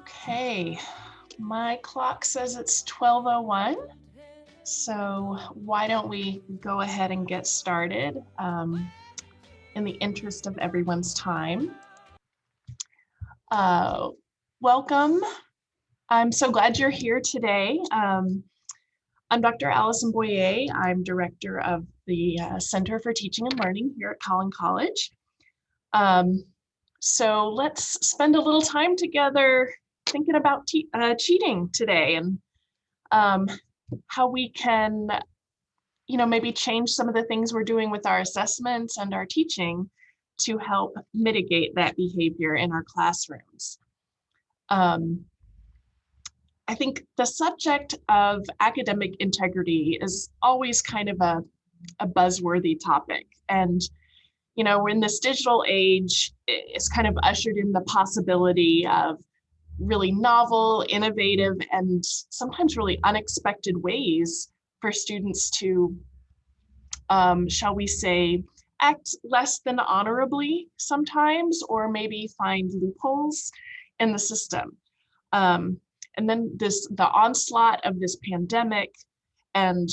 Okay, my clock says it's 12:01, so why don't we go ahead and get started in the interest of everyone's time. Uh, Welcome. I'm so glad you're here today. I'm Dr. Allison Boyer. I'm director of the Center for Teaching and Learning here at Collin College. So let's spend a little time together thinking about cheating today and how we can, maybe change some of the things we're doing with our assessments and our teaching to help mitigate that behavior in our classrooms. I think the subject of academic integrity is always kind of a buzzworthy topic. And, we're in this digital age, it's kind of ushered in the possibility of really novel, innovative, and sometimes really unexpected ways for students to, shall we say, act less than honorably sometimes, or maybe find loopholes in the system. And then the onslaught of this pandemic and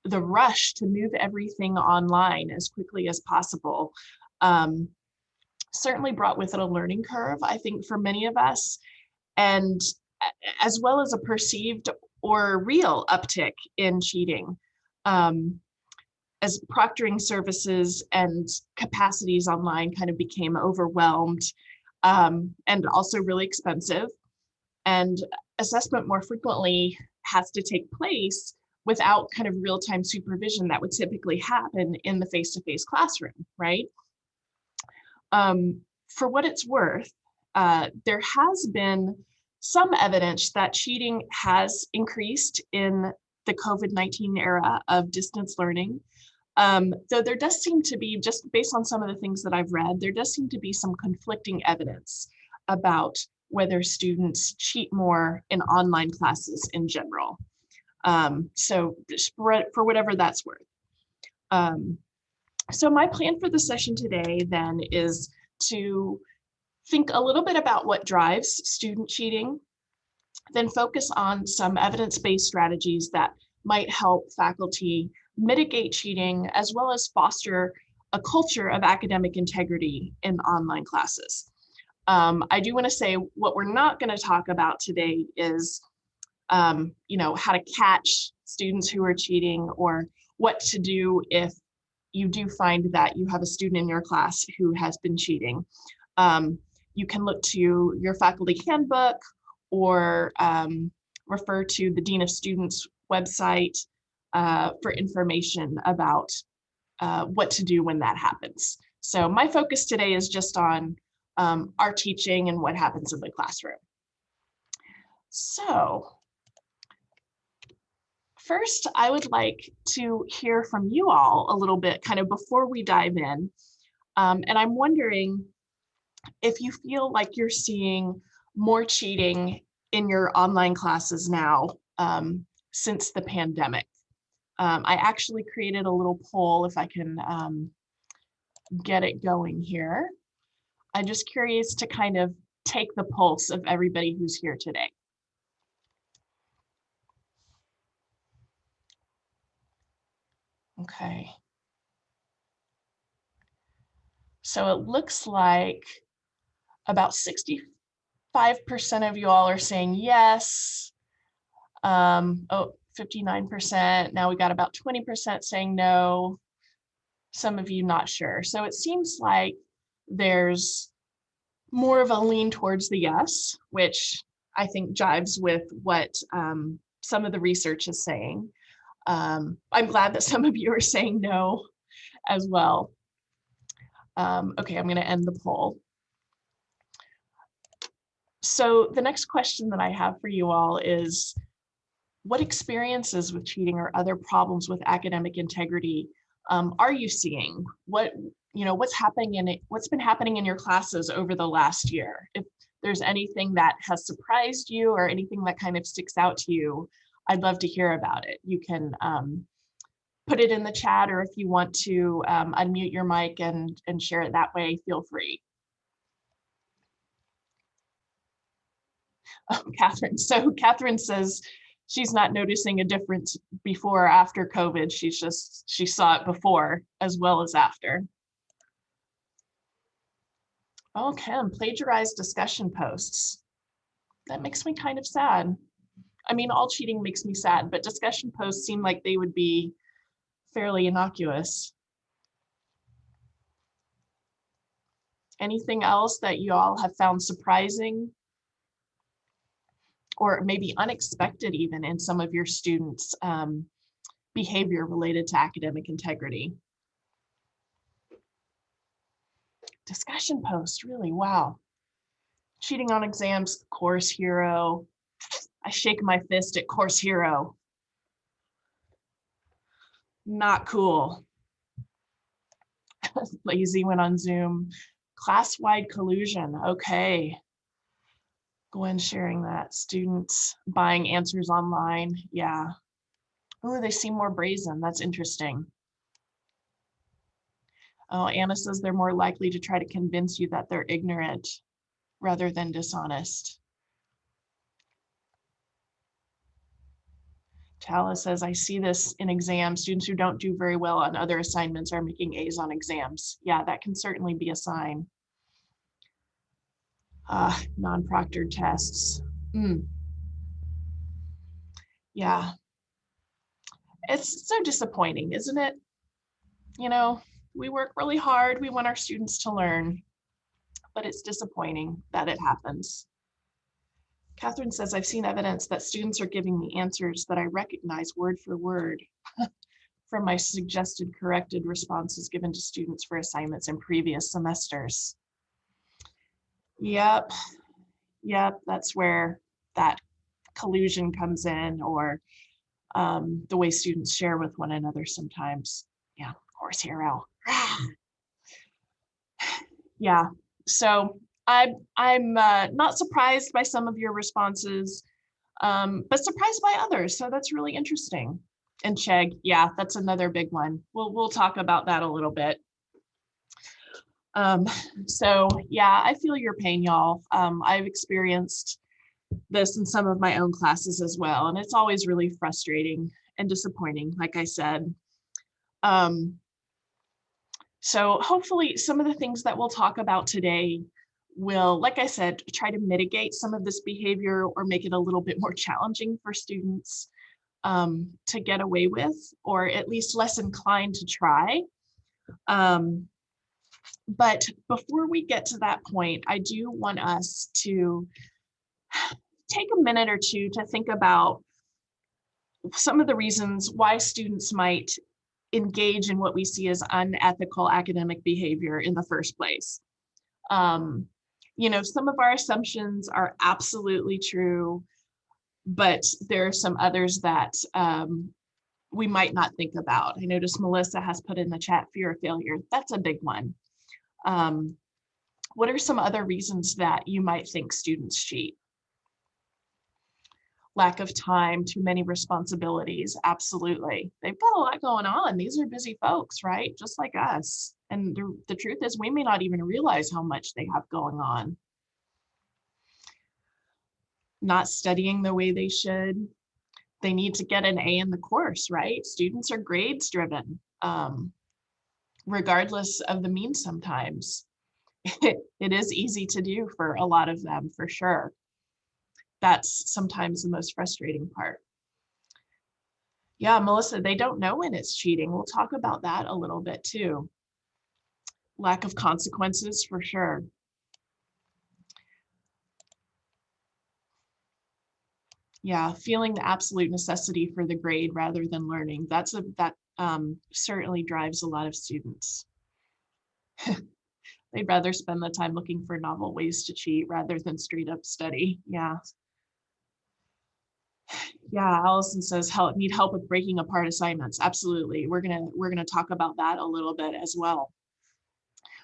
the rush to move everything online as quickly as possible certainly brought with it a learning curve, I think, for many of us, and as well as a perceived or real uptick in cheating. As proctoring services and capacities online kind of became overwhelmed and also really expensive. And assessment more frequently has to take place without kind of real-time supervision that would typically happen in the face-to-face classroom, right? For what it's worth, there has been some evidence that cheating has increased in the COVID-19 era of distance learning. Though there does seem to be, just based on some of the things that I've read, there does seem to be some conflicting evidence about whether students cheat more in online classes in general. So for whatever that's worth. So my plan for the session today then is to think a little bit about what drives student cheating, then focus on some evidence-based strategies that might help faculty mitigate cheating, as well as foster a culture of academic integrity in online classes. I do want to say what we're not going to talk about today is, how to catch students who are cheating, or what to do if you do find that you have a student in your class who has been cheating. You can look to your faculty handbook or refer to the Dean of Students website for information about what to do when that happens. So my focus today is just on our teaching and what happens in the classroom. So first, I would like to hear from you all a little bit kind of before we dive in. And I'm wondering if you feel like you're seeing more cheating in your online classes now since the pandemic. I actually created a little poll, if I can get it going here. I'm just curious to kind of take the pulse of everybody who's here today. Okay. So it looks like about 65% of you all are saying yes. 59%. Now we got about 20% saying no. Some of you not sure. So it seems like there's more of a lean towards the yes, which I think jives with what some of the research is saying. I'm glad that some of you are saying no as well. Okay, I'm going to end the poll. So the next question that I have for you all is, what experiences with cheating or other problems with academic integrity are you seeing? What's been happening in your classes over the last year? If there's anything that has surprised you or anything that kind of sticks out to you, I'd love to hear about it. You can put it in the chat, or if you want to unmute your mic and share it that way, feel free. Oh, Catherine. So Catherine says she's not noticing a difference before or after COVID. She saw it before as well as after. Oh, Kim, plagiarized discussion posts. That makes me kind of sad. I mean, all cheating makes me sad, but discussion posts seem like they would be fairly innocuous. Anything else that you all have found surprising or maybe unexpected even in some of your students' behavior related to academic integrity? Discussion post, really, wow. Cheating on exams, Course Hero. I shake my fist at Course Hero. Not cool. Lazy went on Zoom. Class-wide collusion, okay. Gwen sharing that. Students buying answers online, yeah. Oh, they seem more brazen, that's interesting. Oh, Anna says they're more likely to try to convince you that they're ignorant rather than dishonest. Tala says, I see this in exams. Students who don't do very well on other assignments are making A's on exams. Yeah, that can certainly be a sign. Non-proctored tests. Yeah, it's so disappointing, isn't it? You know, we work really hard. We want our students to learn, but it's disappointing that it happens. Catherine says, I've seen evidence that students are giving me answers that I recognize word for word from my suggested corrected responses given to students for assignments in previous semesters. Yep, that's where that collusion comes in, or the way students share with one another sometimes. Yeah, Course Hero. Yeah, so I'm not surprised by some of your responses, but surprised by others. So that's really interesting. And Chegg, yeah, that's another big one. We'll talk about that a little bit. So yeah, I feel your pain, y'all. I've experienced this in some of my own classes as well, and it's always really frustrating and disappointing, like I said. So hopefully some of the things that we'll talk about today will, like I said, try to mitigate some of this behavior or make it a little bit more challenging for students to get away with, or at least less inclined to try. But before we get to that point, I do want us to take a minute or two to think about some of the reasons why students might engage in what we see as unethical academic behavior in the first place. You know, some of our assumptions are absolutely true, but there are some others that we might not think about. I noticed Melissa has put in the chat fear of failure. That's a big one. What are some other reasons that you might think students cheat? Lack of time, too many responsibilities. Absolutely. They've got a lot going on. These are busy folks, right? Just like us. And the truth is we may not even realize how much they have going on. Not studying the way they should. They need to get an A in the course, right? Students are grades driven, regardless of the means sometimes. It is easy to do for a lot of them, for sure. That's sometimes the most frustrating part. Yeah, Melissa, they don't know when it's cheating. We'll talk about that a little bit too. Lack of consequences, for sure. Yeah, feeling the absolute necessity for the grade rather than learning. That certainly drives a lot of students. They'd rather spend the time looking for novel ways to cheat rather than straight up study. Yeah. Yeah, Allison says need help with breaking apart assignments. Absolutely. We're gonna talk about that a little bit as well.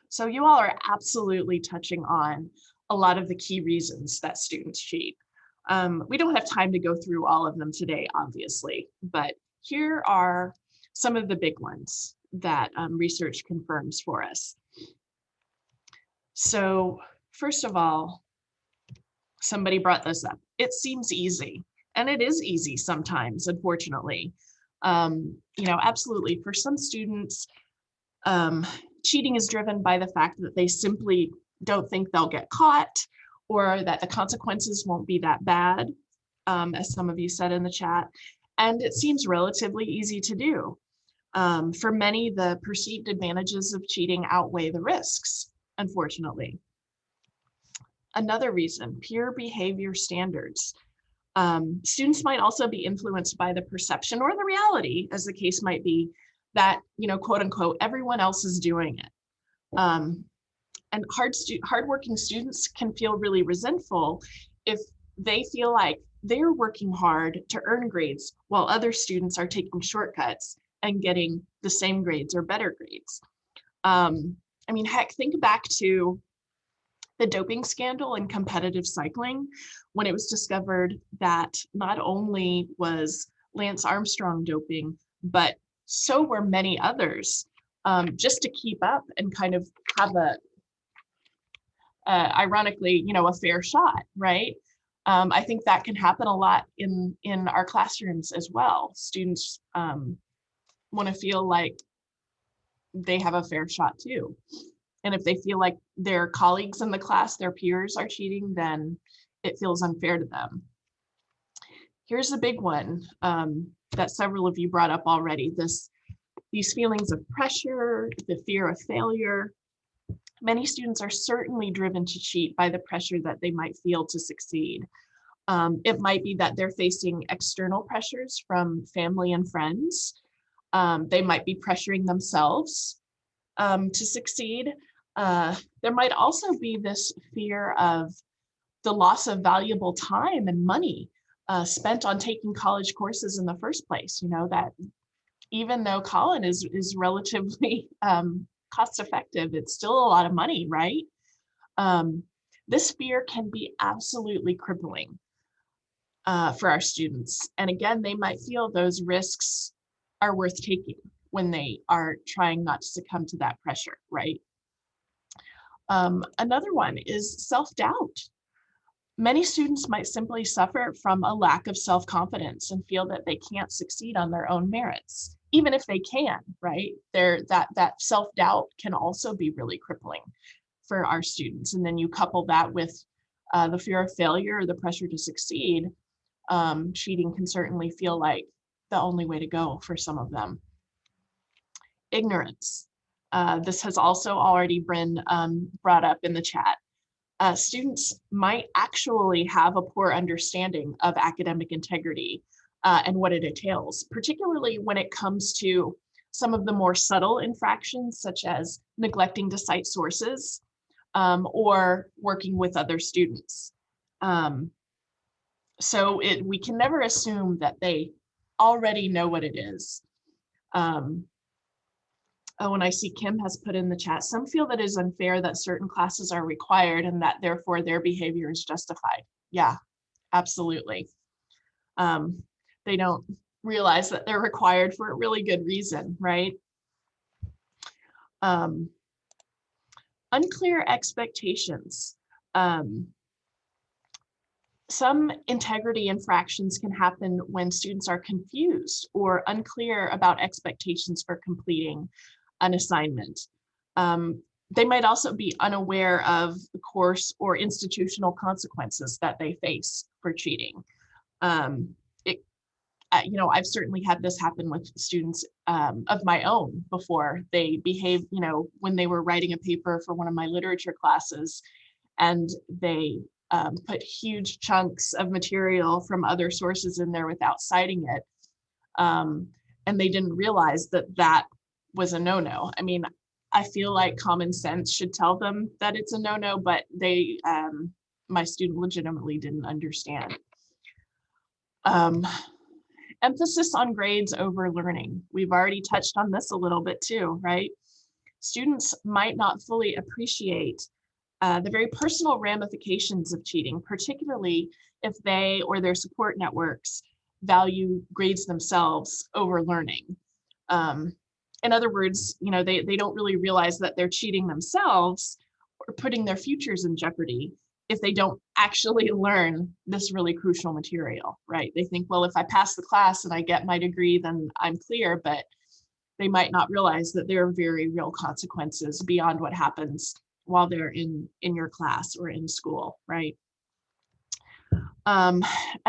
So you all are absolutely touching on a lot of the key reasons that students cheat. We don't have time to go through all of them today, obviously, but here are some of the big ones that research confirms for us. So first of all, Somebody brought this up. It seems easy, and it is easy sometimes, unfortunately. Absolutely. For some students, cheating is driven by the fact that they simply don't think they'll get caught, or that the consequences won't be that bad, as some of you said in the chat. And it seems relatively easy to do. For many, the perceived advantages of cheating outweigh the risks, unfortunately. Another reason, peer behavior standards. Students might also be influenced by the perception or the reality, as the case might be, that, quote unquote, everyone else is doing it. And hardworking students can feel really resentful if they feel like they're working hard to earn grades while other students are taking shortcuts and getting the same grades or better grades. Heck, think back to the doping scandal in competitive cycling, when it was discovered that not only was Lance Armstrong doping, but so were many others, just to keep up and kind of have ironically, a fair shot, right? I think that can happen a lot in our classrooms as well. Students want to feel like they have a fair shot too. And if they feel like their colleagues in the class, their peers, are cheating, then it feels unfair to them. Here's a big one that several of you brought up already, these feelings of pressure, the fear of failure. Many students are certainly driven to cheat by the pressure that they might feel to succeed. It might be that they're facing external pressures from family and friends. They might be pressuring themselves to succeed. There might also be this fear of the loss of valuable time and money spent on taking college courses in the first place. That even though Collin is relatively cost effective, it's still a lot of money, right? This fear can be absolutely crippling for our students. And again, they might feel those risks are worth taking when they are trying not to succumb to that pressure, right? Another one is self-doubt. Many students might simply suffer from a lack of self-confidence and feel that they can't succeed on their own merits, even if they can, right? That self-doubt can also be really crippling for our students. And then you couple that with the fear of failure or the pressure to succeed. Cheating can certainly feel like the only way to go for some of them. Ignorance. This has also already been brought up in the chat. Students might actually have a poor understanding of academic integrity and what it entails, particularly when it comes to some of the more subtle infractions, such as neglecting to cite sources or working with other students. So we can never assume that they already know what it is. Oh, and I see Kim has put in the chat, some feel that it is unfair that certain classes are required and that therefore their behavior is justified. Yeah, absolutely. They don't realize that they're required for a really good reason, right? Unclear expectations. Some integrity infractions can happen when students are confused or unclear about expectations for completing an assignment. They might also be unaware of the course or institutional consequences that they face for cheating. I've certainly had this happen with students of my own before. They behaved, when they were writing a paper for one of my literature classes, and they put huge chunks of material from other sources in there without citing it. And they didn't realize that was a no-no. I mean, I feel like common sense should tell them that it's a no-no, but my student legitimately didn't understand. Emphasis on grades over learning. We've already touched on this a little bit too, right? Students might not fully appreciate the very personal ramifications of cheating, particularly if they or their support networks value grades themselves over learning. In other words, they don't really realize that they're cheating themselves or putting their futures in jeopardy if they don't actually learn this really crucial material, right? They think, well, if I pass the class and I get my degree, then I'm clear, but they might not realize that there are very real consequences beyond what happens while they're in your class or in school, right? And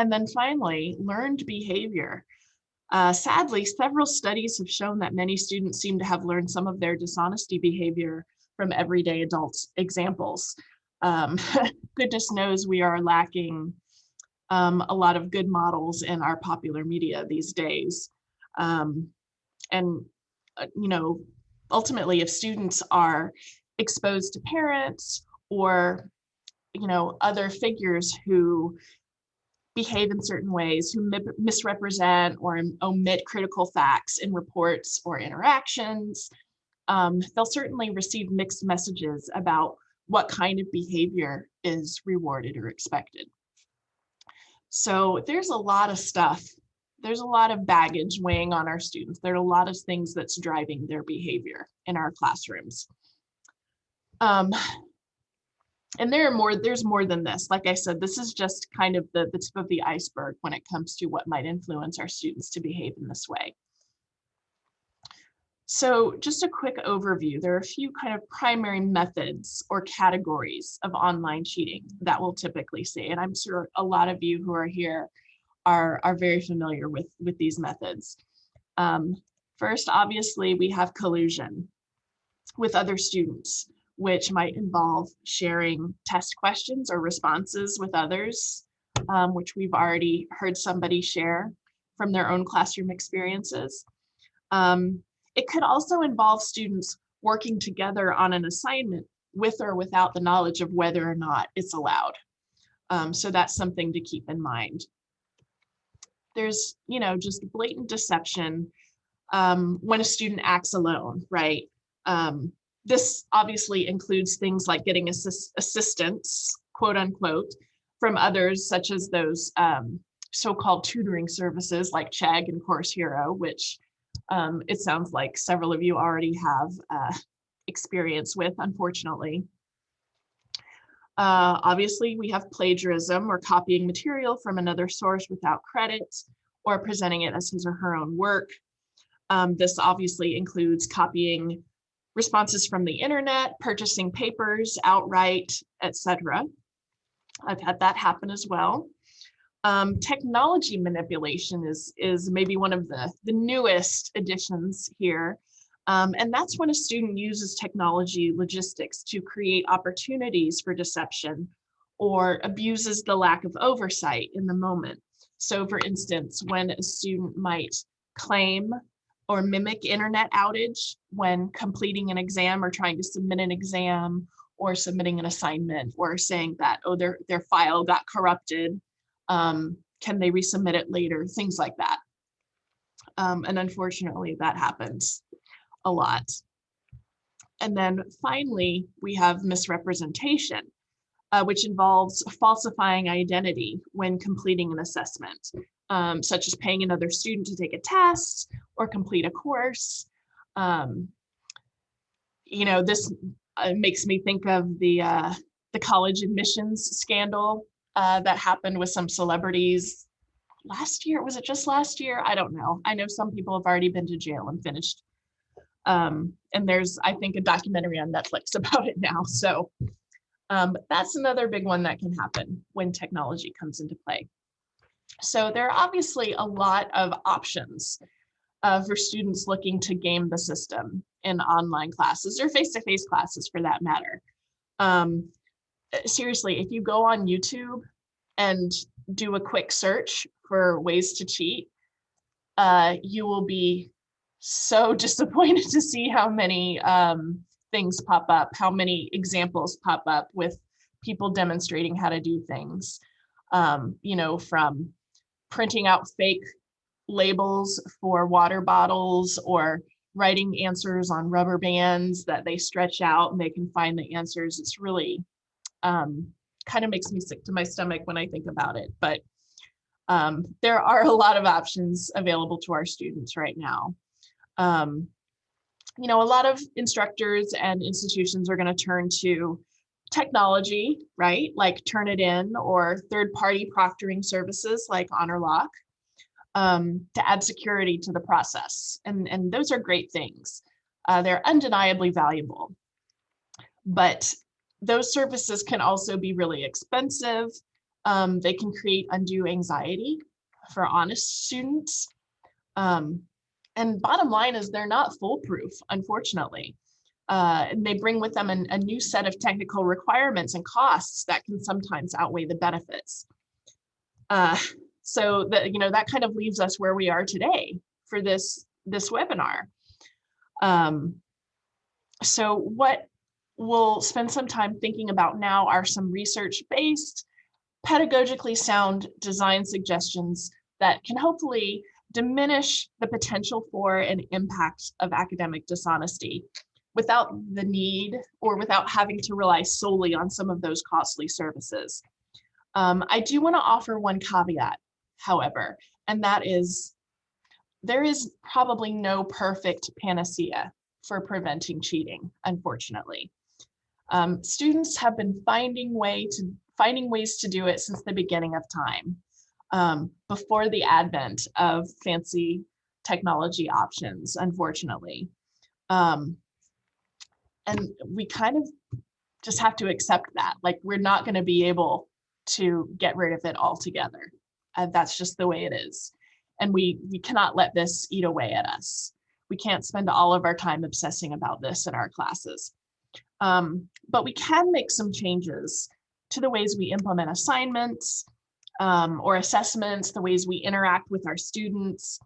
then finally, learned behavior. Sadly, several studies have shown that many students seem to have learned some of their dishonesty behavior from everyday adult examples. Goodness knows we are lacking a lot of good models in our popular media these days. And you know, ultimately, if students are exposed to parents or, you know, other figures who behave in certain ways, who misrepresent or omit critical facts in reports or interactions, they'll certainly receive mixed messages about what kind of behavior is rewarded or expected. So there's a lot of stuff. There's a lot of baggage weighing on our students. There are a lot of things that's driving their behavior in our classrooms. And there's more than this. Like I said, this is just kind of the tip of the iceberg when it comes to what might influence our students to behave in this way. So just a quick overview. There are a few kind of primary methods or categories of online cheating that we'll typically see. And I'm sure a lot of you who are here are very familiar with these methods. First, obviously, we have collusion with other students, which might involve sharing test questions or responses with others, which we've already heard somebody share from their own classroom experiences. It could also involve students working together on an assignment with or without the knowledge of whether or not it's allowed. So that's something to keep in mind. There's, you know, just blatant deception when a student acts alone, right? This obviously includes things like getting assistance, quote unquote, from others, such as those so-called tutoring services like Chegg and Course Hero, which it sounds like several of you already have experience with, unfortunately. Obviously, we have plagiarism or copying material from another source without credit or presenting it as his or her own work. This obviously includes copying responses from the internet, purchasing papers outright, etc. I've had that happen as well. Technology manipulation is maybe one of the newest additions here. And that's when a student uses technology logistics to create opportunities for deception or abuses the lack of oversight in the moment. So for instance, when a student might claim or mimic internet outage when completing an exam or trying to submit an exam or submitting an assignment, or saying that, oh, their file got corrupted, can they resubmit it later, things like that. And unfortunately, that happens a lot. And then finally, we have misrepresentation, which involves falsifying identity when completing an assessment, such as paying another student to take a test or complete a course. You know, this makes me think of the college admissions scandal that happened with some celebrities last year. Was it just last year? I don't know. I know some people have already been to jail and finished. And there's, I think, a documentary on Netflix about it now. So that's another big one that can happen when technology comes into play. So there are obviously a lot of options for students looking to game the system in online classes or face-to-face classes for that matter. Seriously, if you go on YouTube and do a quick search for ways to cheat, you will be so disappointed to see how many things pop up, how many examples pop up with people demonstrating how to do things. You know, from printing out fake labels for water bottles or writing answers on rubber bands that they stretch out and they can find the answers. It's really kind of makes me sick to my stomach when I think about it. But there are a lot of options available to our students right now. You know, a lot of instructors and institutions are going to turn to technology, right? Like Turnitin or third-party proctoring services like HonorLock, to add security to the process. And those are great things. They're undeniably valuable. But those services can also be really expensive. They can create undue anxiety for honest students. And bottom line is they're not foolproof, unfortunately. And they bring with them a new set of technical requirements and costs that can sometimes outweigh the benefits. So that, that kind of leaves us where we are today for this webinar. So what we'll spend some time thinking about now are some research-based, pedagogically sound design suggestions that can hopefully diminish the potential for an impact of academic dishonesty without the need or without having to rely solely on some of those costly services. I do want to offer one caveat, however, and that is there is probably no perfect panacea for preventing cheating, unfortunately. Students have been finding ways to do it since the beginning of time, before the advent of fancy technology options, unfortunately. And we kind of just have to accept that. Like, we're not going to be able to get rid of it altogether. That's just the way it is. And we cannot let this eat away at us. We can't spend all of our time obsessing about this in our classes. But we can make some changes to the ways we implement assignments or assessments, the ways we interact with our students,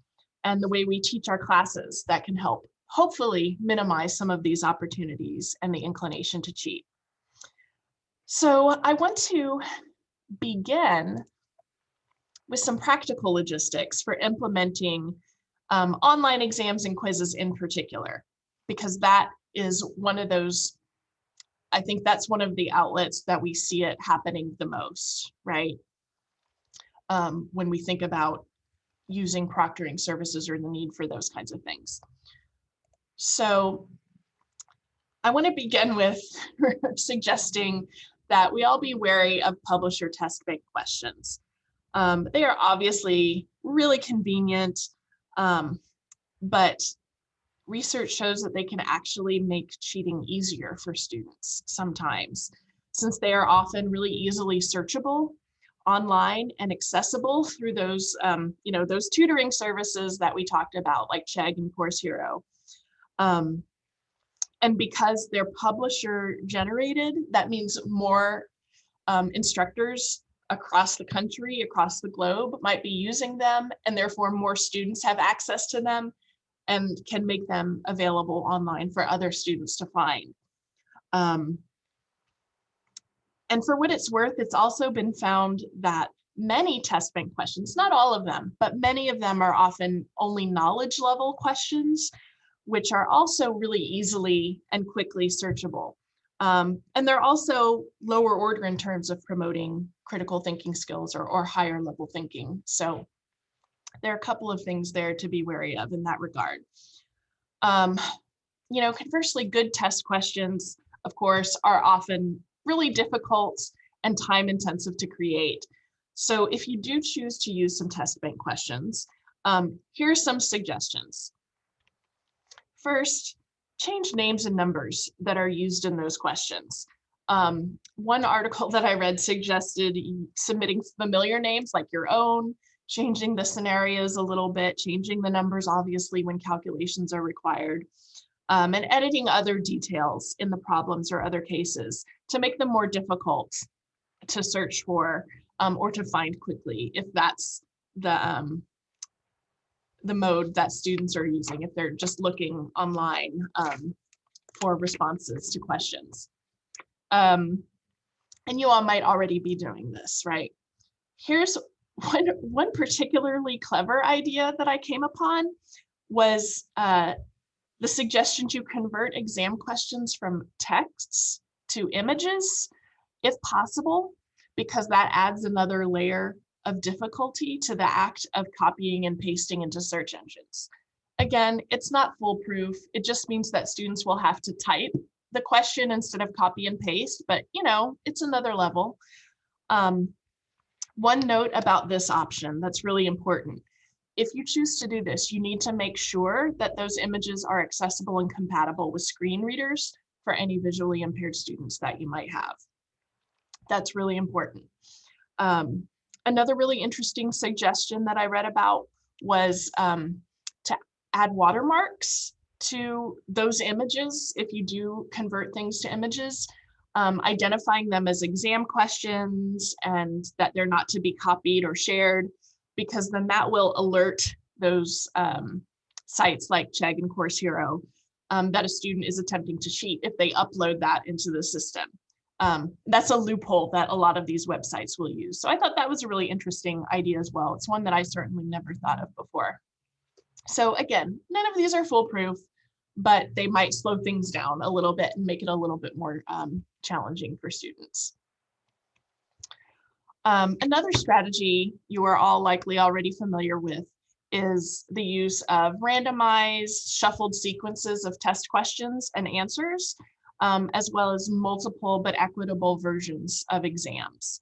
and the way we teach our classes that can help hopefully minimize some of these opportunities and the inclination to cheat. So I want to begin with some practical logistics for implementing online exams and quizzes in particular, because that is one of those, I think that's one of the outlets that we see it happening the most, right? When we think about using proctoring services or the need for those kinds of things. So I want to begin with suggesting that we all be wary of publisher test bank questions. They are obviously really convenient, but research shows that they can actually make cheating easier for students sometimes, since they are often really easily searchable online and accessible through those, those tutoring services that we talked about, like Chegg and Course Hero. And because they're publisher generated, that means more instructors across the country, across the globe might be using them, and therefore more students have access to them and can make them available online for other students to find. And for what it's worth, it's also been found that many test bank questions, not all of them, but many of them are often only knowledge level questions, which are also really easily and quickly searchable. And they're also lower order in terms of promoting critical thinking skills or higher level thinking. So there are a couple of things there to be wary of in that regard. Conversely, good test questions, of course, are often really difficult and time intensive to create. So if you do choose to use some test bank questions, here's some suggestions. First, change names and numbers that are used in those questions. One article that I read suggested submitting familiar names like your own, changing the scenarios a little bit, changing the numbers obviously when calculations are required, and editing other details in the problems or other cases to make them more difficult to search for or to find quickly, if that's the mode that students are using, if they're just looking online for responses to questions. And you all might already be doing this, right? Here's one particularly clever idea that I came upon was the suggestion to convert exam questions from texts to images, if possible, because that adds another layer of difficulty to the act of copying and pasting into search engines. Again, it's not foolproof. It just means that students will have to type the question instead of copy and paste, but you know, it's another level. One note about this option that's really important. If you choose to do this, you need to make sure that those images are accessible and compatible with screen readers for any visually impaired students that you might have. That's really important. Another really interesting suggestion that I read about was to add watermarks to those images if you do convert things to images, identifying them as exam questions and that they're not to be copied or shared, because then that will alert those sites like Chegg and Course Hero that a student is attempting to cheat if they upload that into the system. That's a loophole that a lot of these websites will use. So I thought that was a really interesting idea as well. It's one that I certainly never thought of before. So again, none of these are foolproof, but they might slow things down a little bit and make it a little bit more challenging for students. Another strategy you are all likely already familiar with is the use of randomized, shuffled sequences of test questions and answers, as well as multiple but equitable versions of exams.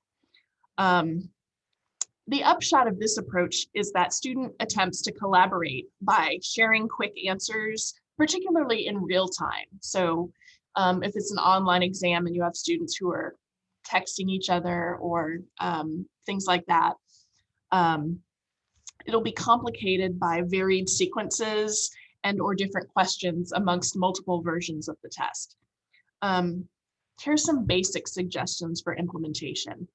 The upshot of this approach is that student attempts to collaborate by sharing quick answers, particularly in real time. So if it's an online exam and you have students who are texting each other or things like that, it'll be complicated by varied sequences and or different questions amongst multiple versions of the test. Here's some basic suggestions for implementation.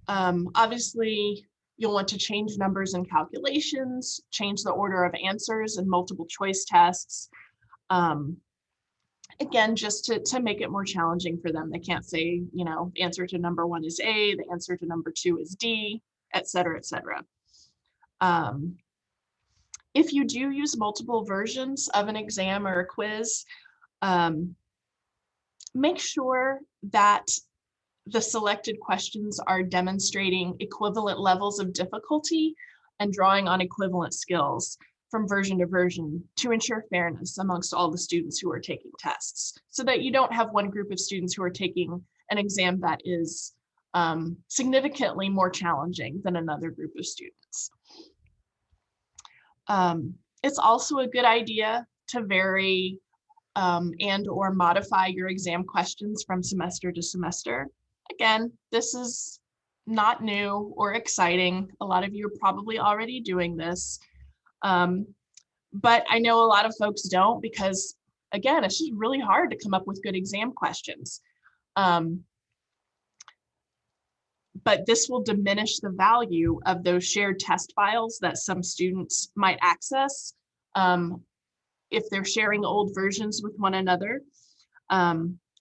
Obviously, you'll want to change numbers and calculations, change the order of answers in multiple choice tests. Again, just to make it more challenging for them. They can't say, you know, the answer to number 1 is A, the answer to number 2 is D, et cetera, et cetera. If you do use multiple versions of an exam or a quiz, make sure that the selected questions are demonstrating equivalent levels of difficulty and drawing on equivalent skills from version to version to ensure fairness amongst all the students who are taking tests, so that you don't have one group of students who are taking an exam that is significantly more challenging than another group of students. It's also a good idea to vary and or modify your exam questions from semester to semester. Again, this is not new or exciting. A lot of you are probably already doing this. But I know a lot of folks don't, because again, it's just really hard to come up with good exam questions. But this will diminish the value of those shared test files that some students might access if they're sharing old versions with one another.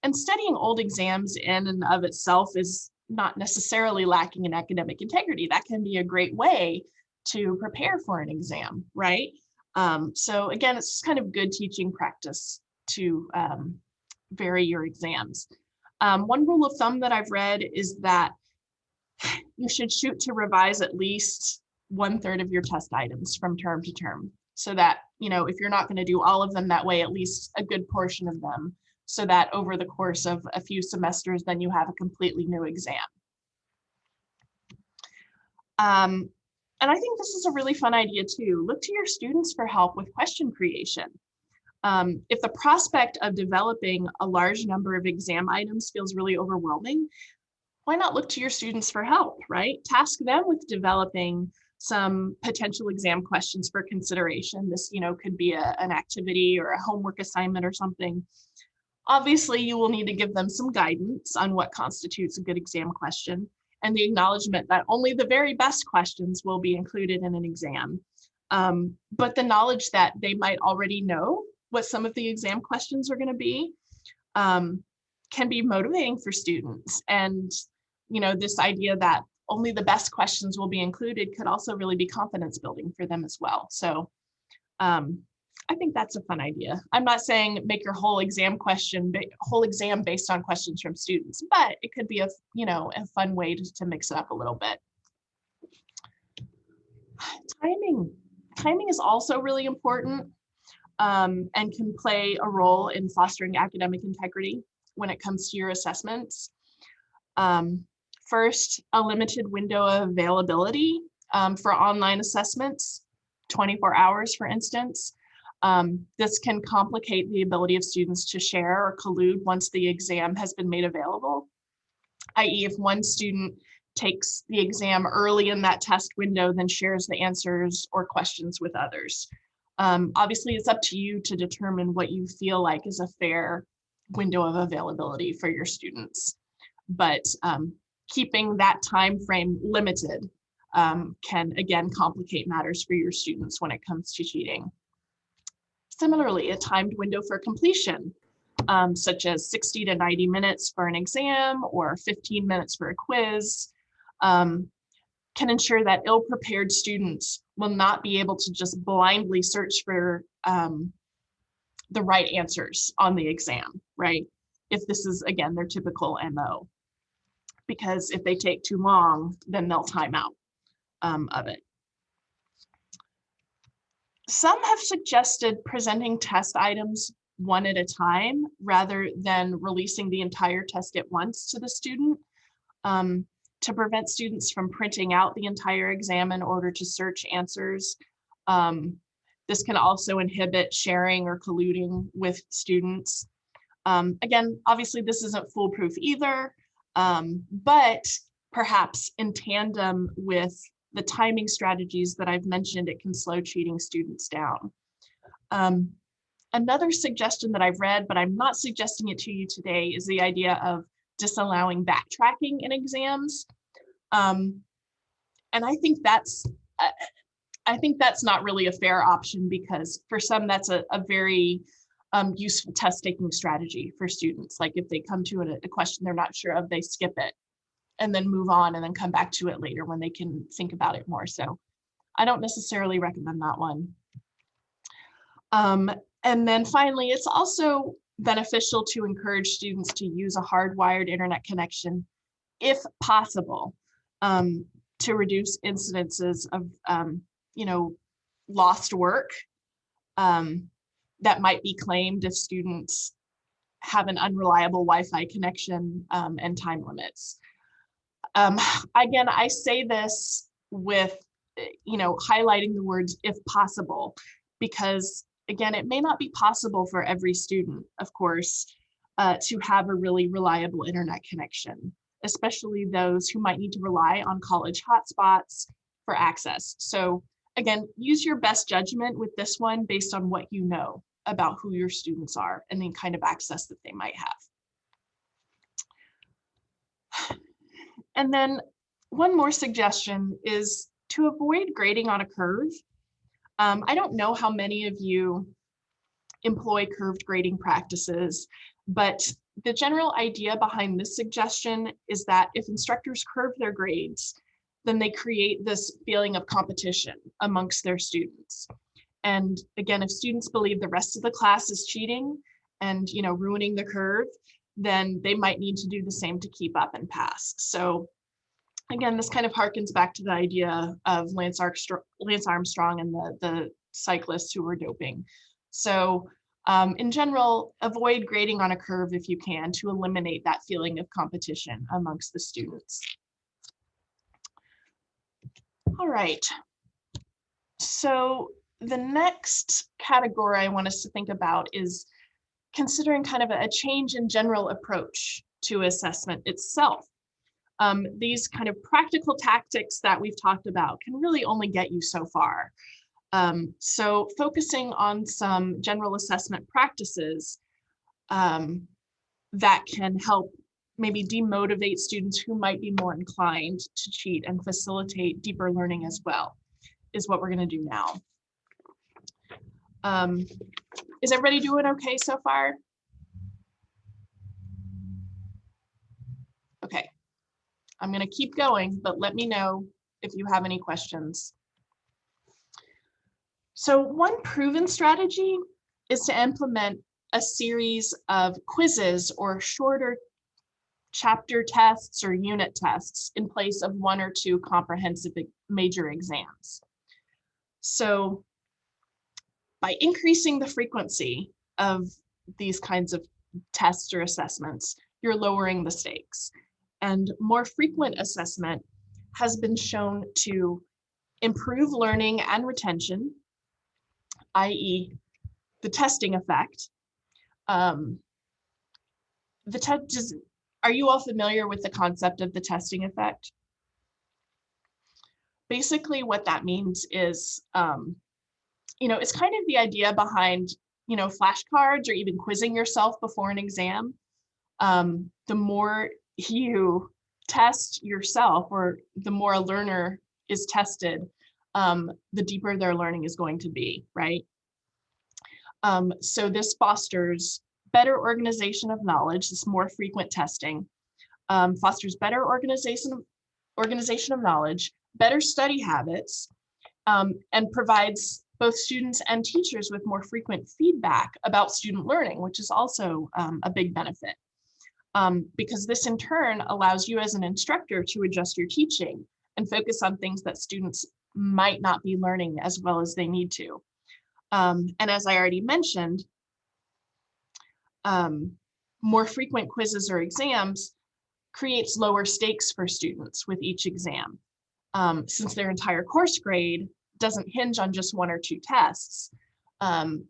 And studying old exams in and of itself is not necessarily lacking in academic integrity. That can be a great way to prepare for an exam, right? So again, it's just kind of good teaching practice to vary your exams. One rule of thumb that I've read is that you should shoot to revise at least 1/3 of your test items from term to term, so that, you know, if you're not going to do all of them that way, at least a good portion of them, so that over the course of a few semesters, then you have a completely new exam. And I think this is a really fun idea too. Look to your students for help with question creation. If the prospect of developing a large number of exam items feels really overwhelming, why not look to your students for help, right? Task them with developing some potential exam questions for consideration. This, you know, could be an activity or a homework assignment or something. Obviously, you will need to give them some guidance on what constitutes a good exam question, and the acknowledgement that only the very best questions will be included in an exam. But the knowledge that they might already know what some of the exam questions are going to be can be motivating for students. And, you know, this idea that only the best questions will be included could also really be confidence building for them as well. So I think that's a fun idea. I'm not saying make your whole exam based on questions from students, but it could be a, you know, a fun way to mix it up a little bit. Timing is also really important. and can play a role in fostering academic integrity when it comes to your assessments. First, a limited window of availability for online assessments, 24 hours, for instance. This can complicate the ability of students to share or collude once the exam has been made available, i.e. if one student takes the exam early in that test window, then shares the answers or questions with others. Obviously, it's up to you to determine what you feel like is a fair window of availability for your students. But keeping that time frame limited can, again, complicate matters for your students when it comes to cheating. Similarly, a timed window for completion, such as 60 to 90 minutes for an exam or 15 minutes for a quiz, can ensure that ill-prepared students will not be able to just blindly search for the right answers on the exam, right? If this is, again, their typical MO. Because if they take too long, then they'll time out of it. Some have suggested presenting test items one at a time rather than releasing the entire test at once to the student, to prevent students from printing out the entire exam in order to search answers. This can also inhibit sharing or colluding with students. Again, obviously this isn't foolproof either, but perhaps in tandem with the timing strategies that I've mentioned, it can slow cheating students down. Another suggestion that I've read, but I'm not suggesting it to you today, is the idea of disallowing backtracking in exams. And I think that's not really a fair option, because for some that's a very useful test taking strategy for students. Like if they come to a question they're not sure of, they skip it and then move on and then come back to it later when they can think about it more. So I don't necessarily recommend that one. And then finally, it's also beneficial to encourage students to use a hardwired internet connection if possible, to reduce incidences of lost work that might be claimed if students have an unreliable Wi-Fi connection and time limits. Again, I say this with, highlighting the words "if possible," because again, it may not be possible for every student, of course, to have a really reliable internet connection, especially those who might need to rely on college hotspots for access. So again, use your best judgment with this one based on what you know about who your students are and the kind of access that they might have. And then one more suggestion is to avoid grading on a curve. I don't know how many of you employ curved grading practices, but the general idea behind this suggestion is that if instructors curve their grades, then they create this feeling of competition amongst their students. And again, if students believe the rest of the class is cheating and ruining the curve, then they might need to do the same to keep up and pass. So again, this kind of harkens back to the idea of Lance Armstrong and the cyclists who were doping. So in general, avoid grading on a curve if you can, to eliminate that feeling of competition amongst the students. All right. So the next category I want us to think about is considering kind of a change in general approach to assessment itself. These kind of practical tactics that we've talked about can really only get you so far. So focusing on some general assessment practices that can help maybe demotivate students who might be more inclined to cheat and facilitate deeper learning as well, is what we're going to do now. Is everybody doing okay so far? Okay, I'm going to keep going, but let me know if you have any questions. So one proven strategy is to implement a series of quizzes or shorter chapter tests or unit tests in place of one or two comprehensive major exams. So By increasing the frequency of these kinds of tests or assessments, you're lowering the stakes. And more frequent assessment has been shown to improve learning and retention, i.e. the testing effect. Are you all familiar with the concept of the testing effect? Basically what that means is, it's kind of the idea behind, flashcards or even quizzing yourself before an exam. The more you test yourself, or the more a learner is tested, the deeper their learning is going to be, right? So this fosters better organization of knowledge. This more frequent testing fosters better organization of knowledge, better study habits, and provides both students and teachers with more frequent feedback about student learning, which is also a big benefit. Because this in turn allows you as an instructor to adjust your teaching and focus on things that students might not be learning as well as they need to. And as I already mentioned, more frequent quizzes or exams creates lower stakes for students with each exam. Since their entire course grade doesn't hinge on just one or two tests. And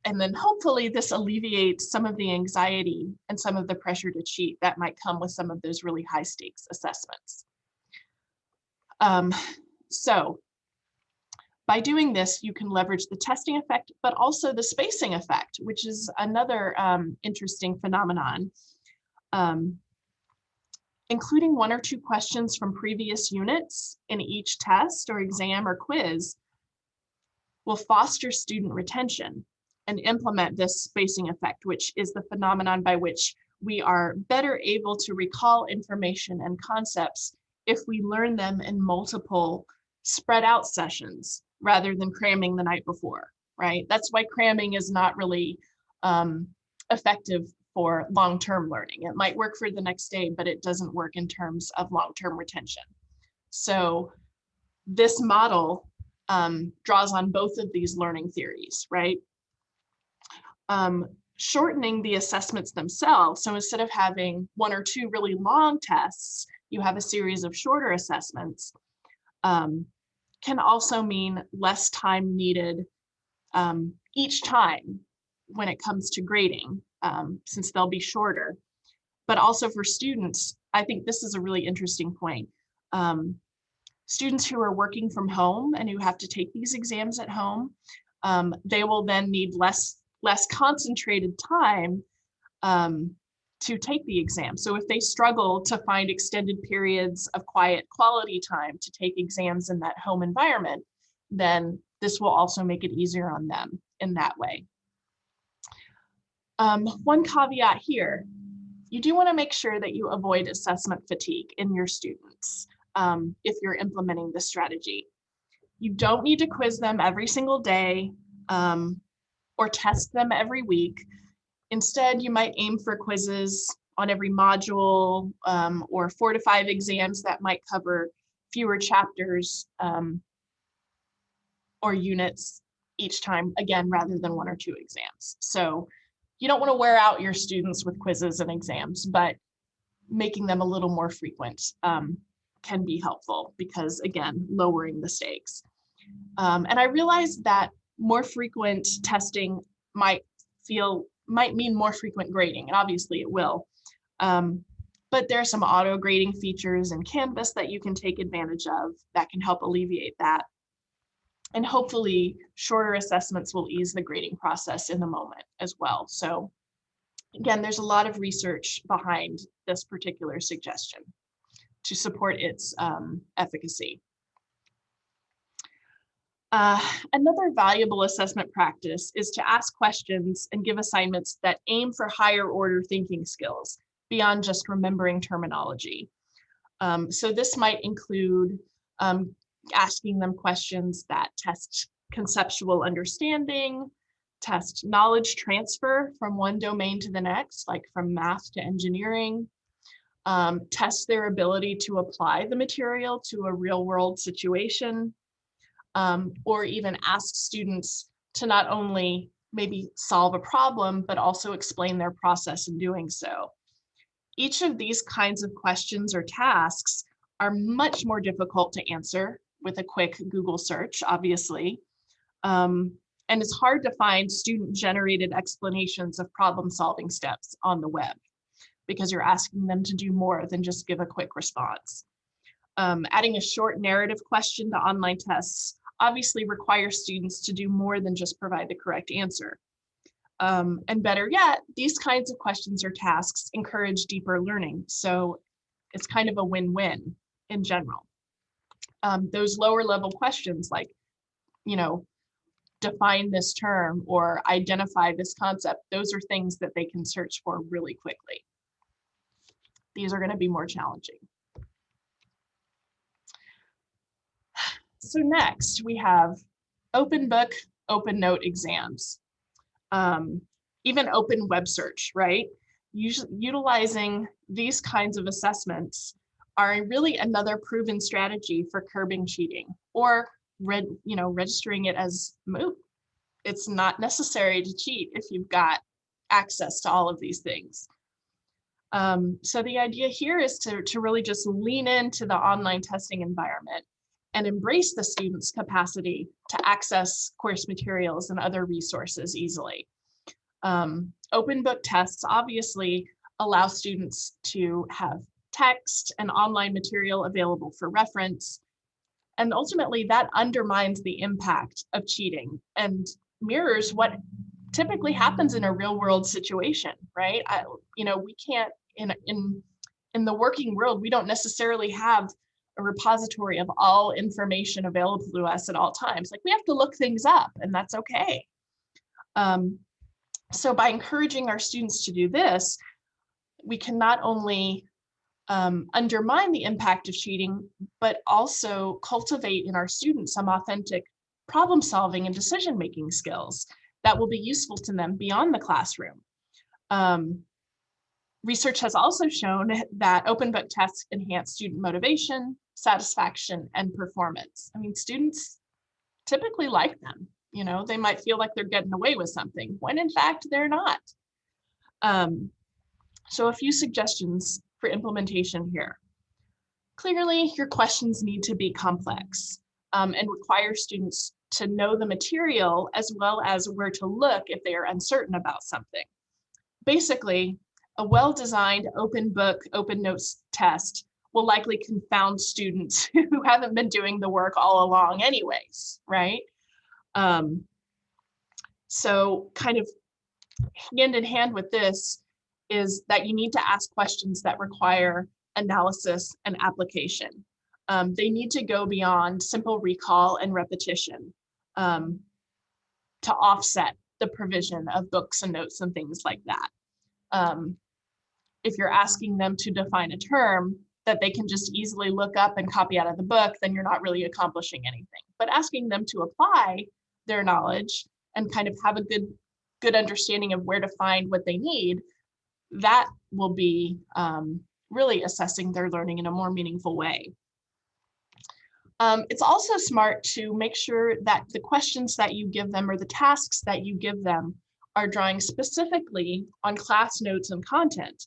then hopefully this alleviates some of the anxiety and some of the pressure to cheat that might come with some of those really high stakes assessments. So by doing this, you can leverage the testing effect, but also the spacing effect, which is another interesting phenomenon. Including one or two questions from previous units in each test or exam or quiz will foster student retention and implement this spacing effect, which is the phenomenon by which we are better able to recall information and concepts if we learn them in multiple spread out sessions rather than cramming the night before, right? That's why cramming is not really effective for long-term learning. It might work for the next day, but it doesn't work in terms of long-term retention. So this model draws on both of these learning theories, right? Shortening the assessments themselves. So instead of having one or two really long tests, you have a series of shorter assessments, can also mean less time needed each time when it comes to grading, since they'll be shorter. But also for students, I think this is a really interesting point. Students who are working from home and who have to take these exams at home, they will then need less concentrated time to take the exam. So if they struggle to find extended periods of quiet quality time to take exams in that home environment, then this will also make it easier on them in that way. One caveat here, you do want to make sure that you avoid assessment fatigue in your students if you're implementing this strategy. You don't need to quiz them every single day or test them every week. Instead, you might aim for quizzes on every module or 4 to 5 exams that might cover fewer chapters or units each time, again, rather than 1 or 2 exams. So you don't want to wear out your students with quizzes and exams, but making them a little more frequent can be helpful because, again, lowering the stakes. And I realize that more frequent testing might mean more frequent grading, and obviously it will. But there are some auto grading features in Canvas that you can take advantage of that can help alleviate that. And hopefully shorter assessments will ease the grading process in the moment as well. So again, there's a lot of research behind this particular suggestion to support its efficacy. Another valuable assessment practice is to ask questions and give assignments that aim for higher order thinking skills beyond just remembering terminology. So this might include asking them questions that test conceptual understanding, test knowledge transfer from one domain to the next, like from math to engineering, test their ability to apply the material to a real world situation, or even ask students to not only maybe solve a problem, but also explain their process in doing so. Each of these kinds of questions or tasks are much more difficult to answer with a quick Google search, obviously. And it's hard to find student-generated explanations of problem-solving steps on the web because you're asking them to do more than just give a quick response. Adding a short narrative question to online tests obviously requires students to do more than just provide the correct answer. And better yet, these kinds of questions or tasks encourage deeper learning. So it's kind of a win-win in general. Those lower level questions like, define this term or identify this concept, those are things that they can search for really quickly. These are going to be more challenging. So next we have open book, open note exams. Even open web search, right? Utilizing these kinds of assessments are really another proven strategy for curbing cheating or registering it as moot. It's not necessary to cheat if you've got access to all of these things. So the idea here is to really just lean into the online testing environment and embrace the students' capacity to access course materials and other resources easily. Open book tests obviously allow students to have text and online material available for reference. And ultimately that undermines the impact of cheating and mirrors what typically happens in a real world situation, right? We can't, in the working world, we don't necessarily have a repository of all information available to us at all times. Like we have to look things up and that's okay. So by encouraging our students to do this, we can not only undermine the impact of cheating, but also cultivate in our students some authentic problem solving and decision-making skills that will be useful to them beyond the classroom. Research has also shown that open book tests enhance student motivation, satisfaction, and performance. I mean, students typically like them. They might feel like they're getting away with something when in fact they're not. So a few suggestions for implementation here. Clearly, your questions need to be complex and require students to know the material as well as where to look if they are uncertain about something. Basically, a well-designed open book, open notes test will likely confound students who haven't been doing the work all along anyways, right? So kind of hand in hand with this is that you need to ask questions that require analysis and application. They need to go beyond simple recall and repetition to offset the provision of books and notes and things like that. If you're asking them to define a term that they can just easily look up and copy out of the book, then you're not really accomplishing anything. But asking them to apply their knowledge and kind of have a good understanding of where to find what they need, that will be really assessing their learning in a more meaningful way. It's also smart to make sure that the questions that you give them or the tasks that you give them are drawing specifically on class notes and content,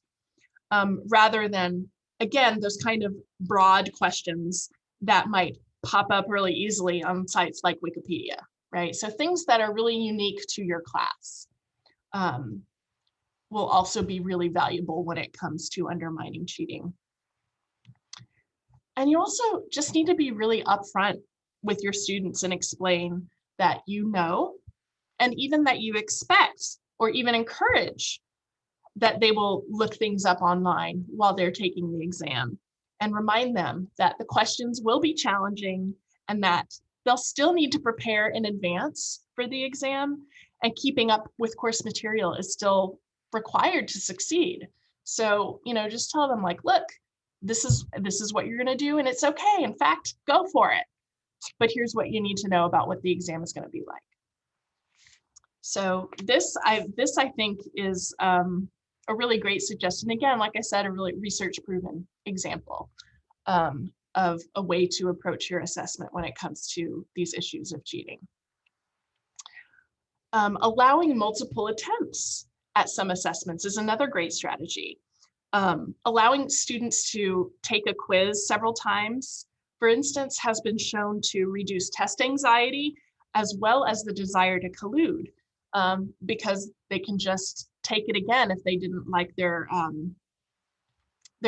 rather than, again, those kind of broad questions that might pop up really easily on sites like Wikipedia, right? So things that are really unique to your class will also be really valuable when it comes to undermining cheating. And you also just need to be really upfront with your students and explain that and even that you expect or even encourage that they will look things up online while they're taking the exam, and remind them that the questions will be challenging and that they'll still need to prepare in advance for the exam, and keeping up with course material is still required to succeed. So, just tell them like, look, this is what you're going to do and it's okay. In fact, go for it. But here's what you need to know about what the exam is going to be like. So this I think is a really great suggestion. Again, like I said, a really research proven example of a way to approach your assessment when it comes to these issues of cheating. Allowing multiple attempts at some assessments is another great strategy. Allowing students to take a quiz several times, for instance, has been shown to reduce test anxiety as well as the desire to collude, because they can just take it again if they didn't like their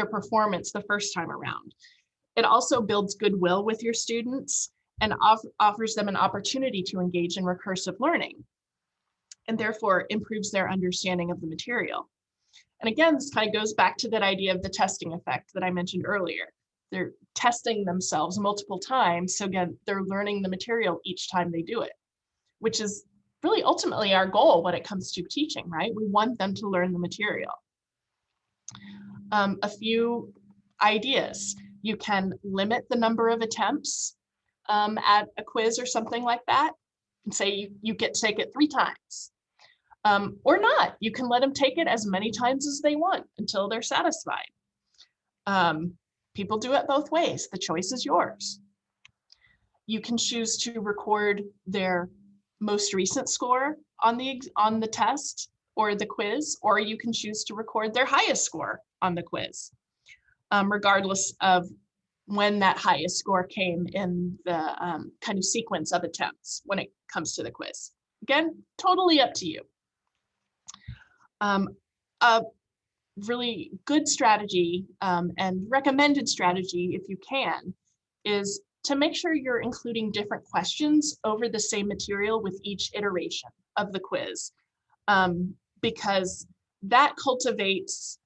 performance the first time around. It also builds goodwill with your students and offers them an opportunity to engage in recursive learning, and therefore improves their understanding of the material. And again, this kind of goes back to that idea of the testing effect that I mentioned earlier. They're testing themselves multiple times, so again, they're learning the material each time they do it, which is really ultimately our goal when it comes to teaching, right? We want them to learn the material. A few ideas. You can limit the number of attempts at a quiz or something like that, and say you get to take it 3 times. Or not, you can let them take it as many times as they want until they're satisfied. People do it both ways, the choice is yours. You can choose to record their most recent score on the test or the quiz, or you can choose to record their highest score on the quiz, regardless of when that highest score came in the kind of sequence of attempts when it comes to the quiz. Again, totally up to you. A really good strategy and recommended strategy, if you can, is to make sure you're including different questions over the same material with each iteration of the quiz, because that cultivates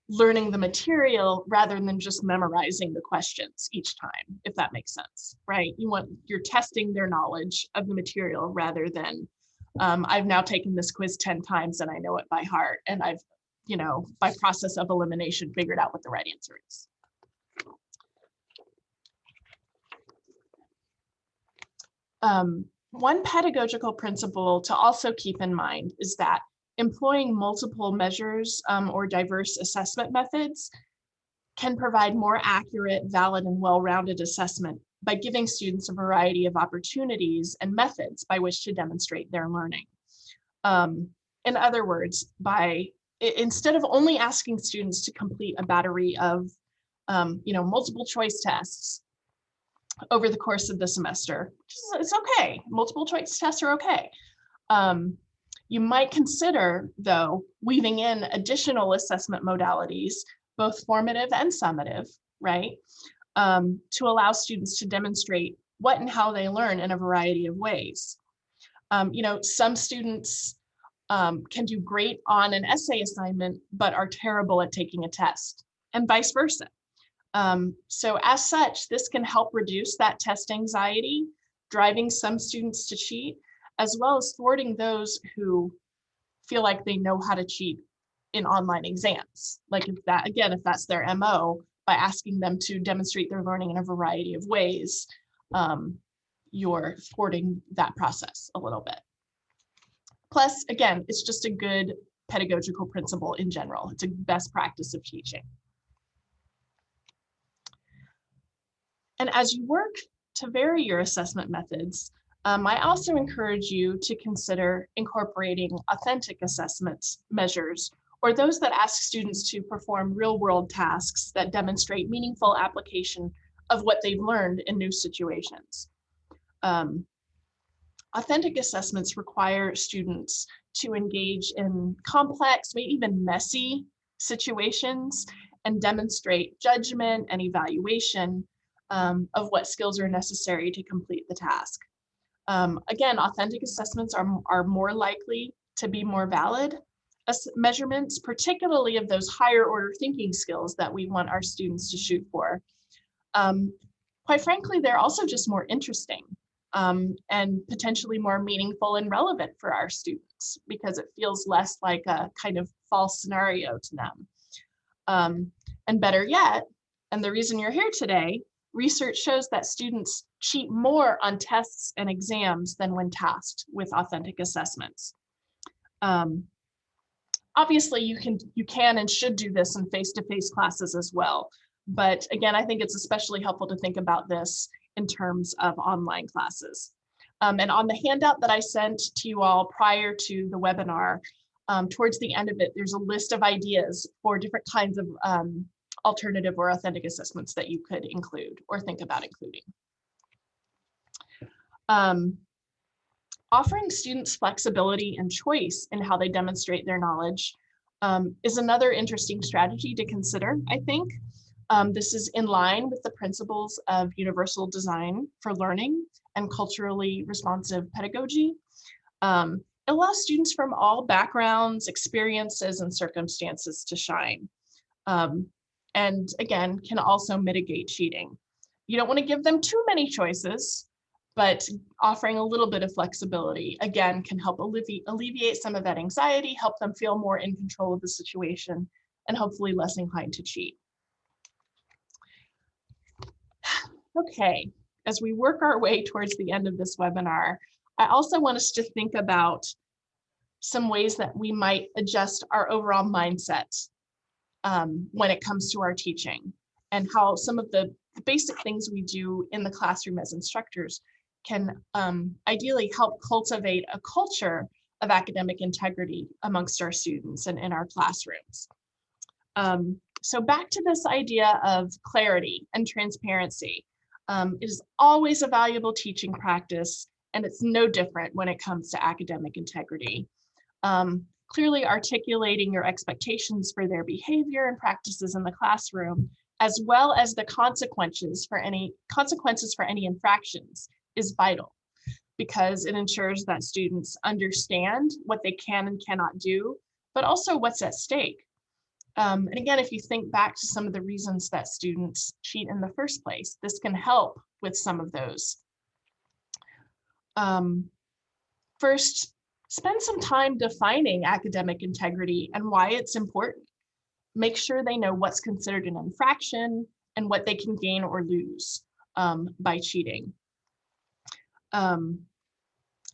learning the material rather than just memorizing the questions each time, if that makes sense, right? You're testing their knowledge of the material rather than I've now taken this quiz 10 times and I know it by heart, and I've, by process of elimination, figured out what the right answer is. One pedagogical principle to also keep in mind is that employing multiple measures or diverse assessment methods can provide more accurate, valid, and well-rounded assessment by giving students a variety of opportunities and methods by which to demonstrate their learning. In other words, instead of only asking students to complete a battery of multiple choice tests over the course of the semester, it's okay. Multiple choice tests are okay. You might consider, though, weaving in additional assessment modalities, both formative and summative, right? To allow students to demonstrate what and how they learn in a variety of ways. Some students can do great on an essay assignment, but are terrible at taking a test, and vice versa. So as such, this can help reduce that test anxiety, driving some students to cheat, as well as thwarting those who feel like they know how to cheat in online exams. Like if that's their MO, by asking them to demonstrate their learning in a variety of ways, you're thwarting that process a little bit. Plus, again, it's just a good pedagogical principle in general. It's a best practice of teaching. And as you work to vary your assessment methods, I also encourage you to consider incorporating authentic assessment measures, or those that ask students to perform real-world tasks that demonstrate meaningful application of what they've learned in new situations. Authentic assessments require students to engage in complex, maybe even messy situations and demonstrate judgment and evaluation of what skills are necessary to complete the task. Again, authentic assessments are more likely to be more valid measurements, particularly of those higher order thinking skills that we want our students to shoot for. Quite frankly, they're also just more interesting and potentially more meaningful and relevant for our students because it feels less like a kind of false scenario to them. And better yet, and the reason you're here today, research shows that students cheat more on tests and exams than when tasked with authentic assessments. Obviously, you can and should do this in face-to-face classes as well. But again, I think it's especially helpful to think about this in terms of online classes. And on the handout that I sent to you all prior to the webinar, towards the end of it, there's a list of ideas for different kinds of alternative or authentic assessments that you could include or think about including. Offering students flexibility and choice in how they demonstrate their knowledge is another interesting strategy to consider, I think. This is in line with the principles of universal design for learning and culturally responsive pedagogy. It allows students from all backgrounds, experiences, and circumstances to shine. And again, can also mitigate cheating. You don't want to give them too many choices, but offering a little bit of flexibility, again, can help alleviate some of that anxiety, help them feel more in control of the situation, and hopefully less inclined to cheat. Okay, as we work our way towards the end of this webinar, I also want us to think about some ways that we might adjust our overall mindset when it comes to our teaching, and how some of the basic things we do in the classroom as instructors can ideally help cultivate a culture of academic integrity amongst our students and in our classrooms. So back to this idea of clarity and transparency. It is always a valuable teaching practice, and it's no different when it comes to academic integrity. Clearly articulating your expectations for their behavior and practices in the classroom, as well as the consequences for any infractions, is vital, because it ensures that students understand what they can and cannot do, but also what's at stake. And again, if you think back to some of the reasons that students cheat in the first place, this can help with some of those. First, spend some time defining academic integrity and why it's important. Make sure they know what's considered an infraction and what they can gain or lose by cheating.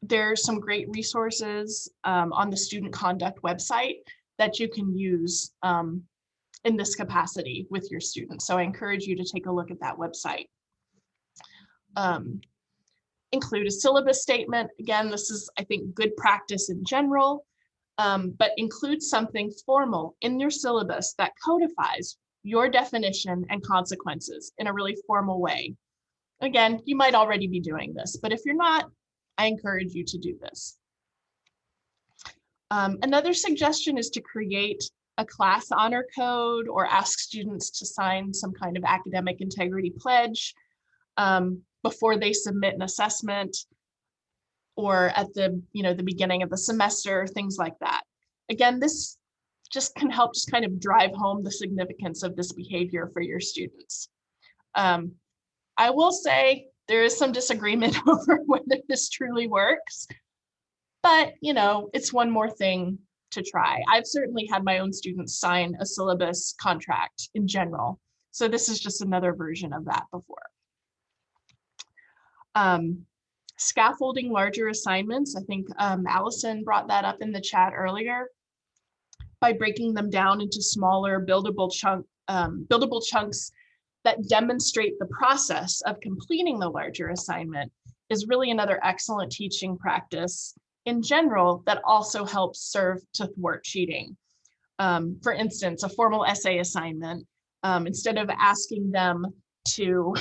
There's some great resources on the Student Conduct website that you can use in this capacity with your students. So I encourage you to take a look at that website. Include a syllabus statement. Again, this is, I think, good practice in general, but include something formal in your syllabus that codifies your definition and consequences in a really formal way. Again, you might already be doing this, but if you're not, I encourage you to do this. Another suggestion is to create a class honor code or ask students to sign some kind of academic integrity pledge before they submit an assessment or at the beginning of the semester, things like that. Again, this just can help just kind of drive home the significance of this behavior for your students. I will say there is some disagreement over whether this truly works, but it's one more thing to try. I've certainly had my own students sign a syllabus contract in general, so this is just another version of that before. Scaffolding larger assignments. I think Allison brought that up in the chat earlier. By breaking them down into smaller buildable chunks that demonstrate the process of completing the larger assignment is really another excellent teaching practice in general that also helps serve to thwart cheating. For instance, a formal essay assignment, instead of asking them to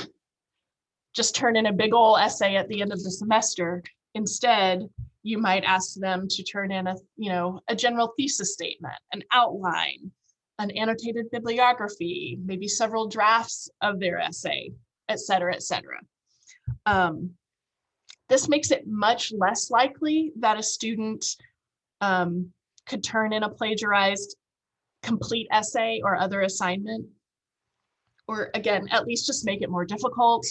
just turn in a big old essay at the end of the semester, instead, you might ask them to turn in a general thesis statement, an outline, an annotated bibliography, maybe several drafts of their essay, et cetera, et cetera. This makes it much less likely that a student could turn in a plagiarized complete essay or other assignment, or again, at least just make it more difficult,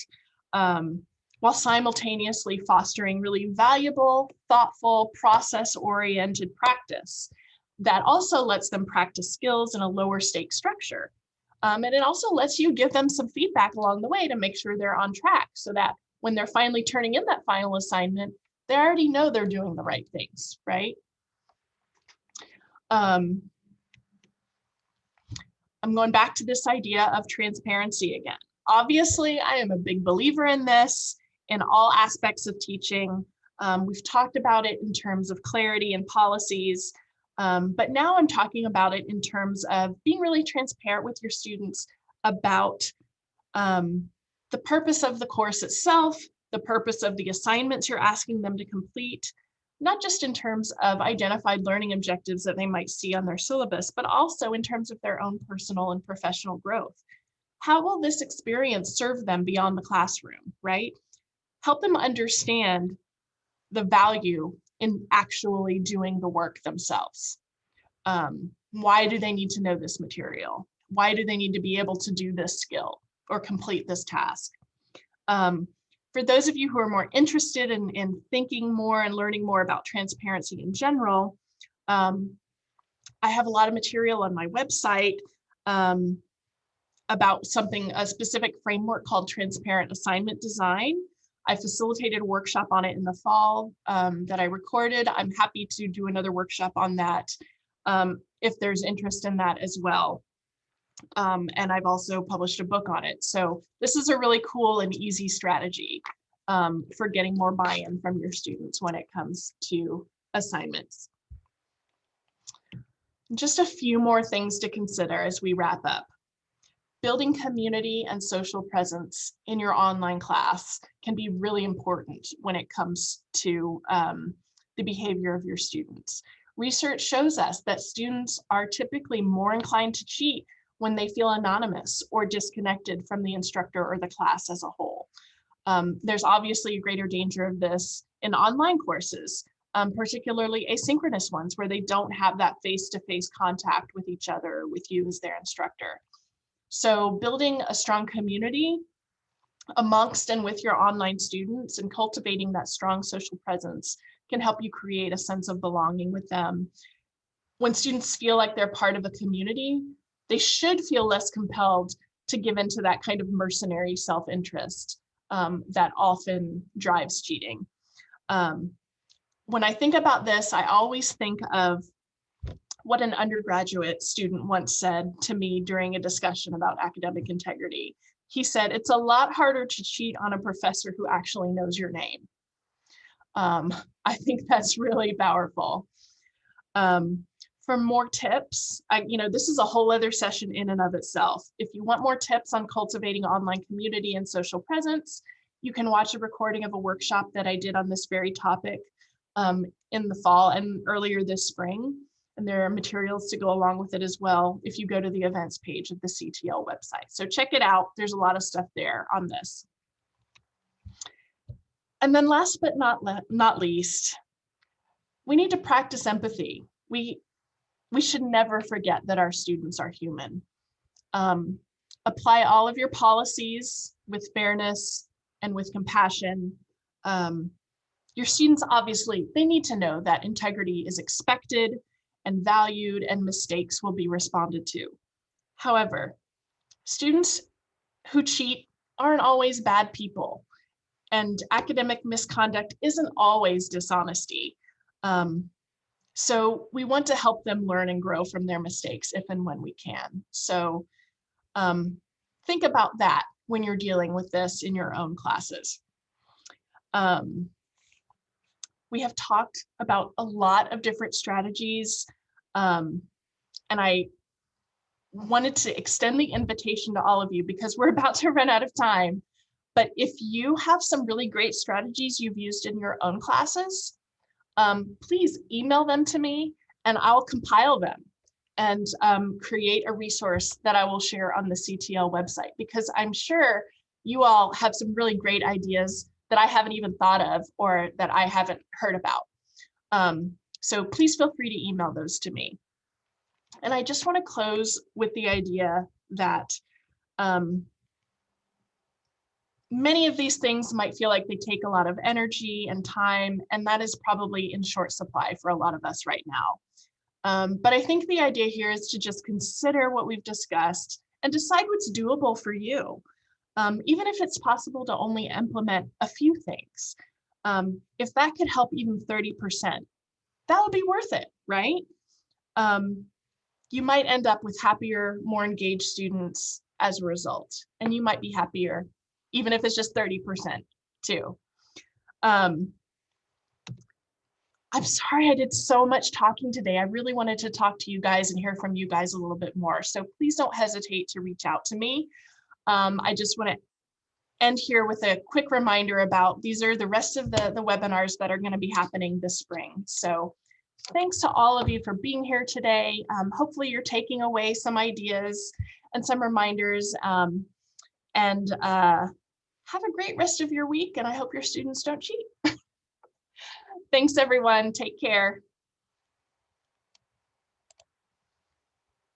while simultaneously fostering really valuable, thoughtful, process-oriented practice that also lets them practice skills in a lower stake structure. And it also lets you give them some feedback along the way to make sure they're on track, so that when they're finally turning in that final assignment, they already know they're doing the right things, right? I'm going back to this idea of transparency again. Obviously, I am a big believer in this in all aspects of teaching. We've talked about it in terms of clarity and policies, but now I'm talking about it in terms of being really transparent with your students about the purpose of the course itself, the purpose of the assignments you're asking them to complete, not just in terms of identified learning objectives that they might see on their syllabus, but also in terms of their own personal and professional growth. How will this experience serve them beyond the classroom, right? Help them understand the value in actually doing the work themselves. Why do they need to know this material? Why do they need to be able to do this skill or complete this task? For those of you who are more interested in thinking more and learning more about transparency in general, I have a lot of material on my website about a specific framework called transparent assignment design. I facilitated a workshop on it in the fall that I recorded. I'm happy to do another workshop on that if there's interest in that as well. And I've also published a book on it. So this is a really cool and easy strategy for getting more buy-in from your students when it comes to assignments. Just a few more things to consider as we wrap up. Building community and social presence in your online class can be really important when it comes to the behavior of your students. Research shows us that students are typically more inclined to cheat when they feel anonymous or disconnected from the instructor or the class as a whole. There's obviously a greater danger of this in online courses, particularly asynchronous ones where they don't have that face-to-face contact with each other, with you as their instructor. So building a strong community amongst and with your online students and cultivating that strong social presence can help you create a sense of belonging with them. When students feel like they're part of a community, they should feel less compelled to give into that kind of mercenary self-interest that often drives cheating. When I think about this, I always think of what an undergraduate student once said to me during a discussion about academic integrity. He said, "It's a lot harder to cheat on a professor who actually knows your name." I think that's really powerful. For more tips, this is a whole other session in and of itself. If you want more tips on cultivating online community and social presence, you can watch a recording of a workshop that I did on this very topic in the fall and earlier this spring. And there are materials to go along with it as well if you go to the events page of the CTL website. So check it out. There's a lot of stuff there on this. And then last but not least, we need to practice empathy. We should never forget that our students are human. Apply all of your policies with fairness and with compassion. Your students, obviously, they need to know that integrity is expected and valued and mistakes will be responded to. However, students who cheat aren't always bad people, and academic misconduct isn't always dishonesty. So we want to help them learn and grow from their mistakes if and when we can. So think about that when you're dealing with this in your own classes. We have talked about a lot of different strategies, and I wanted to extend the invitation to all of you because we're about to run out of time. But if you have some really great strategies you've used in your own classes, please email them to me and I'll compile them and create a resource that I will share on the CTL website, because I'm sure you all have some really great ideas that I haven't even thought of or that I haven't heard about. So please feel free to email those to me. And I just want to close with the idea that many of these things might feel like they take a lot of energy and time, and that is probably in short supply for a lot of us right now. But I think the idea here is to just consider what we've discussed and decide what's doable for you. Even if it's possible to only implement a few things. If that could help even 30%, that would be worth it, right? You might end up with happier, more engaged students as a result, and you might be happier even if it's just 30% too. I'm sorry I did so much talking today. I really wanted to talk to you guys and hear from you guys a little bit more. So please don't hesitate to reach out to me. I just want to end here with a quick reminder about these are the rest of the webinars that are going to be happening this spring. So thanks to all of you for being here today. Hopefully you're taking away some ideas and some reminders, and have a great rest of your week. And I hope your students don't cheat. Thanks everyone. Take care.